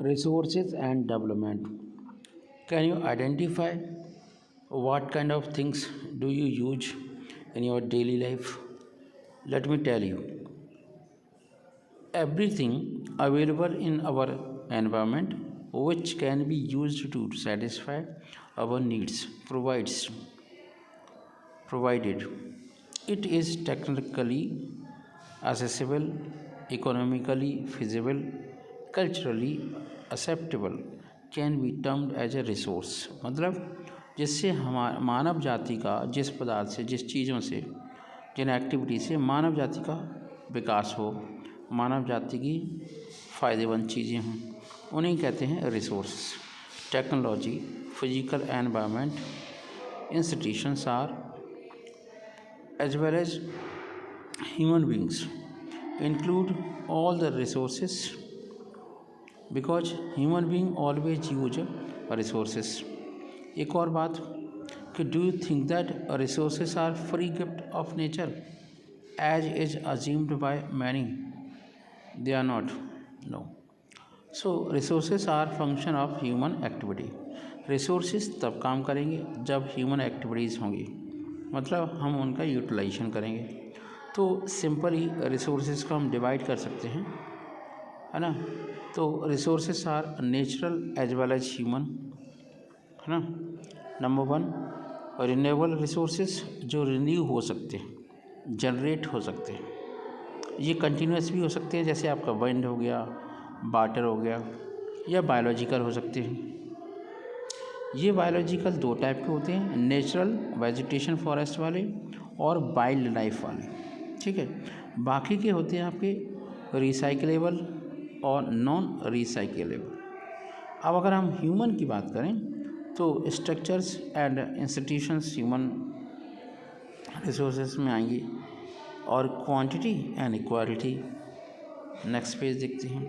Resources and development. Can you identify what kind of things do you use in your daily life? Let me tell you, everything available in our environment which can be used to satisfy our needs provided it is technically accessible, economically feasible, culturally acceptable, can be termed as a resource। मतलब जिससे हमारा मानव जाति का जिस पदार्थ से, जिस चीज़ों से, जिन एक्टिविटी से मानव जाति का विकास हो, मानव जाति की फ़ायदेमंद चीज़ें हों, उन्हें कहते हैं resource. Technology, physical environment, institutions are as well as human beings include all the resources because human being always use resources। एक और बात कि do you think that resources are free gift of nature as is assumed by many? They are not, no। So resources are function of human activity। resources तब काम करेंगे जब human activities होंगी, मतलब हम उनका यूटिलाइजेशन करेंगे। तो सिंपली रिसोर्सेज को हम डिवाइड कर सकते हैं, है ना। तो resources are natural as well as human, है ना। नंबर वन, रिन्यूएबल रिसोर्सेज जो रिन्यू हो सकते हैं, जनरेट हो सकते हैं, ये कंटिन्यूस भी हो सकते हैं, जैसे आपका विंड हो गया, वाटर हो गया, या बायोलॉजिकल हो सकते हैं। ये बायोलॉजिकल दो टाइप के होते हैं, नेचुरल वेजिटेशन फॉरेस्ट वाले और वाइल्ड लाइफ वाले, ठीक है। बाकी के होते हैं आपके रिसाइकलेबल और नॉन रिसाइकलेबल। अब अगर हम ह्यूमन की बात करें तो structures and institutions human resources में आएंगे, और quantity and quality. Next page देखते हैं।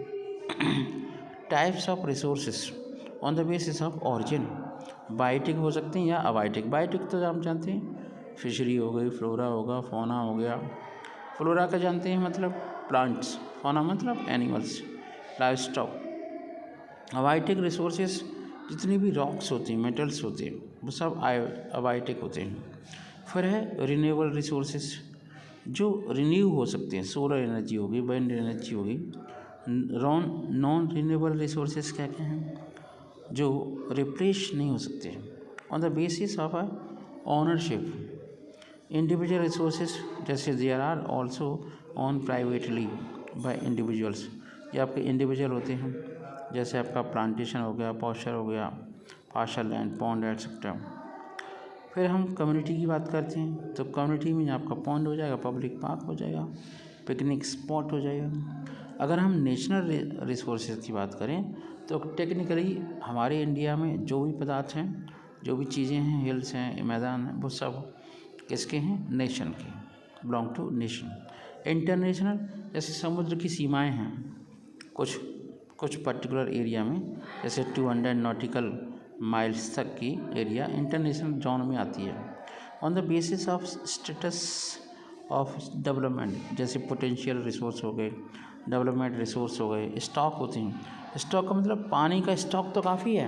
Types of resources on the basis of origin, biotic हो सकते हैं या अबायोटिक। बायोटिक तो आप जानते हैं, फिशरी हो गई, फ्लोरा होगा, फौना हो गया। फ्लोरा का जानते हैं मतलब प्लांट्स, फौना मतलब animals, live stock. Abiotic resources जितनी भी रॉक्स होती हैं, मेटल्स होते हैं, वो सब अबायोटिक होते हैं। फिर है रिन्यूएबल रिसोर्सेज जो रिन्यू हो सकते हैं, सोलर एनर्जी होगी, विंड एनर्जी होगी। नॉन रिन्यूएबल रिसोर्सेज क्या क्या हैं, जो रिप्लेस नहीं हो सकते on the basis of ownership. Individual resources जैसे there are also owned privately by individuals, ये आपके इंडिविजुअल होते हैं, जैसे आपका प्लांटेशन हो गया, पॉस्चर हो गया, पार्शल लैंड, पॉन्ड एटसेट्रा। फिर हम कम्युनिटी की बात करते हैं तो कम्युनिटी में आपका पॉन्ड हो जाएगा, पब्लिक पार्क हो जाएगा, पिकनिक स्पॉट हो जाएगा। अगर हम नेशनल रिसोर्सेज की बात करें तो टेक्निकली हमारे इंडिया में जो भी पदार्थ हैं, जो भी चीज़ें हैं, हिल्स हैं, मैदान हैं, वो सब किसके हैं, नेशन के, बिलोंग टू नेशन। इंटरनेशनल जैसे समुद्र की सीमाएं हैं कुछ पर्टिकुलर एरिया में, जैसे 200 नॉटिकल माइल्स तक की एरिया इंटरनेशनल जोन में आती है। On the basis of status of development, जैसे पोटेंशियल रिसोर्स हो गए, डेवलपमेंट रिसोर्स हो गए, स्टॉक होते हैं। स्टॉक का मतलब पानी का स्टॉक तो काफ़ी है,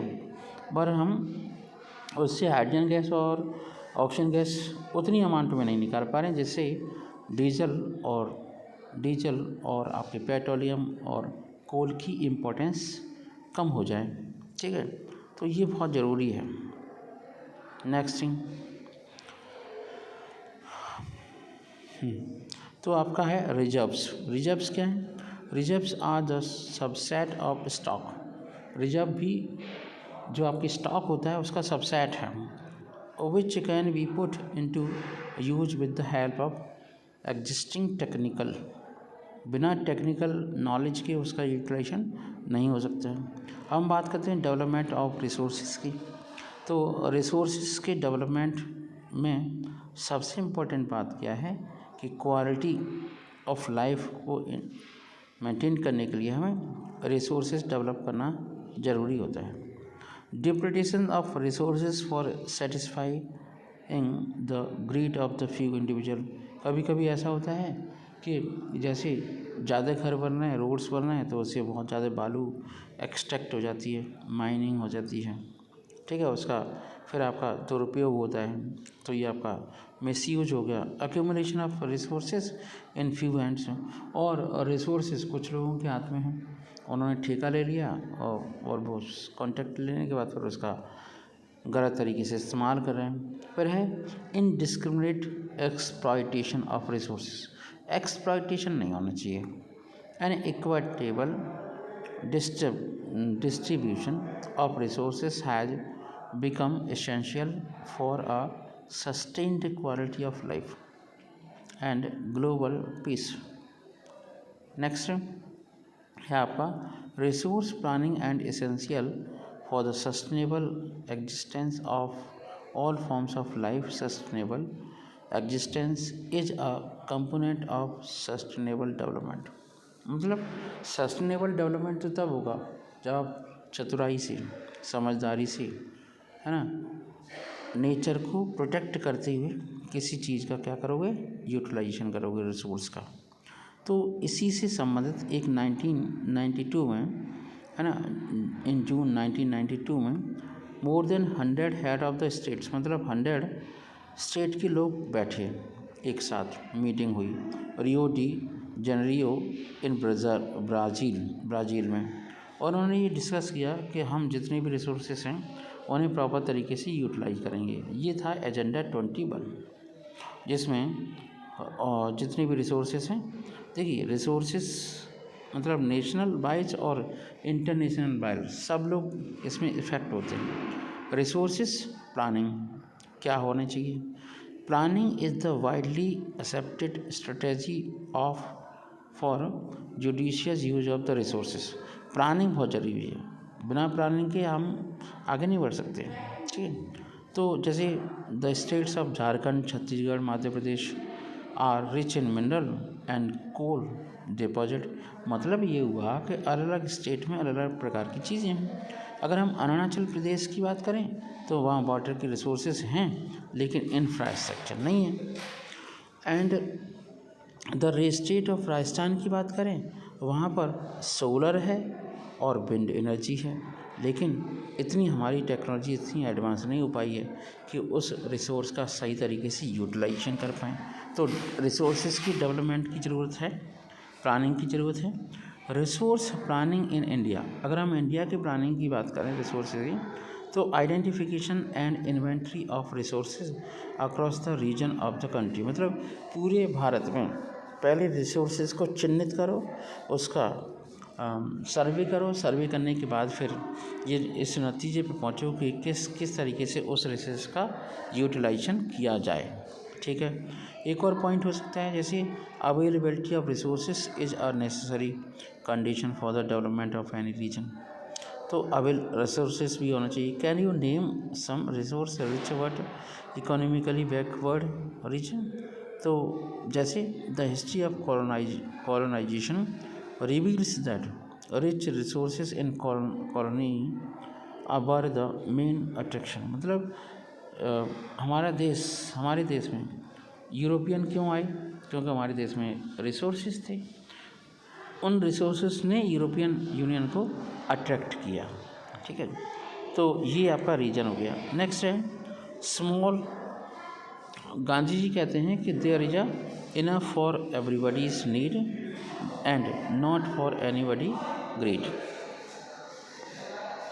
पर हम उससे हाइड्रोजन गैस और ऑक्सीजन गैस उतनी अमाउंट में नहीं निकाल पा रहे हैं, जिससे डीजल और आपके पेट्रोलियम और कोल की इम्पोर्टेंस कम हो जाए, ठीक है। तो ये बहुत ज़रूरी है। नेक्स्ट थिंग, तो आपका है रिजर्व्स। रिजर्व्स क्या है, reserves are the subset of stock. Reserve भी जो आपकी स्टॉक होता है उसका सबसेट है, which can be put into use with the help of existing technical. बिना टेक्निकल नॉलेज के उसका यूटिलाइजेशन नहीं हो सकता है। हम बात करते हैं डेवलपमेंट ऑफ रिसोर्सेज की। तो रिसोर्सेज के डेवलपमेंट में सबसे इम्पोर्टेंट बात क्या है कि क्वालिटी ऑफ लाइफ को मेंटेन करने के लिए हमें रिसोर्सेज डेवलप करना ज़रूरी होता है। Depredation of resources for satisfying the greed of the few individual. कभी कभी ऐसा होता है कि जैसे ज़्यादा घर बन रहे हैं, रोड्स बन रहे हैं, तो उससे बहुत ज़्यादा बालू एक्सट्रैक्ट हो जाती है, माइनिंग हो जाती है, ठीक है। उसका फिर आपका दुरुपयोग होता है, तो ये आपका मिसयूज हो गया। Accumulation of resources in few hands, और रिसोर्सेज कुछ लोगों के हाथ में हैं, उन्होंने ठेका ले लिया और वो कॉन्ट्रैक्ट लेने के बाद फिर उसका गलत तरीके से इस्तेमाल कर रहे हैं। फिर है indiscriminate exploitation of resources. Exploitation नहीं होना चाहिए। An equitable distribution of resources has become essential for a sustained quality of life and global peace. Next है आपका resource planning and essential for the sustainable existence of all forms of life. Sustainable existence is a component of sustainable development. मतलब sustainable development तो तब होगा जब आप चतुराई से, समझदारी से, है ना, नेचर को प्रोटेक्ट करते हुए किसी चीज़ का क्या करोगे, यूटिलाइजेशन करोगे रिसोर्स का। तो इसी से संबंधित एक 1992 में, है ना, इन जून 1992 में more than 100 head of the states, मतलब 100 स्टेट के लोग बैठे एक साथ, मीटिंग हुई रियो डी जेनेरियो इन ब्राज़ील में, और उन्होंने ये डिस्कस किया कि हम जितने भी रिसोर्सेस हैं उन्हें प्रॉपर तरीके से यूटिलाइज करेंगे। ये था एजेंडा 21, जिसमें जितने भी रिसोर्सेस हैं, देखिए रिसोर्सेस मतलब नेशनल वाइज और इंटरनेशनल वाइज सब लोग इसमें इफ़ेक्ट होते हैं। रिसोर्सेस प्लानिंग क्या होना चाहिए? Planning is the widely accepted strategy of for judicious use of the resources. Planning बहुत ज़रूरी है, बिना प्लानिंग के हम आगे नहीं बढ़ सकते, ठीक है। तो जैसे the states of Jharkhand, Chhattisgarh, Madhya Pradesh are rich in mineral and coal deposit. मतलब ये हुआ कि अलग अलग स्टेट में अलग अलग प्रकार की चीज़ें हैं। अगर हम अरुणाचल प्रदेश की बात करें तो वहाँ वाटर के रिसोर्सेज हैं लेकिन इंफ्रास्ट्रक्चर नहीं है। And the state of Rajasthan की बात करें वहाँ पर सोलर है और विंड एनर्जी है, लेकिन इतनी हमारी टेक्नोलॉजी इतनी एडवांस नहीं हो पाई है कि उस रिसोर्स का सही तरीके से यूटिलाइजेशन कर पाएँ। तो रिसोर्सेज की डेवलपमेंट की ज़रूरत है, प्लानिंग की ज़रूरत है। रिसोर्स प्लानिंग इन इंडिया, अगर हम इंडिया की प्लानिंग की बात करें रिसोर्सेज की, तो identification and inventory of resources across the region of the country. मतलब पूरे भारत में पहले रिसोर्सेज को चिन्हित करो, उसका सर्वे करो, सर्वे करने के बाद फिर ये इस नतीजे पर पहुँचो कि किस तरीके से उस रिसोर्स का यूटिलाइजेशन किया जाए, ठीक है। एक और पॉइंट हो सकता है जैसे availability of resources is a necessary condition for the development of any region. तो रिसोर्सेज भी होना चाहिए। Can you name some resource rich but economically backward region? तो जैसे the history of colonisation reveals that rich resources in colony are the main attraction. मतलब हमारे देश में यूरोपियन क्यों आए? क्योंकि हमारे देश में रिसोर्सेज थे, उन रिसोर्सेज ने यूरोपियन यूनियन को अट्रैक्ट किया, ठीक है। तो ये आपका रीजन हो गया। नेक्स्ट है स्मॉल। गांधी जी कहते हैं कि there is a enough for everybody's need and not for anybody great.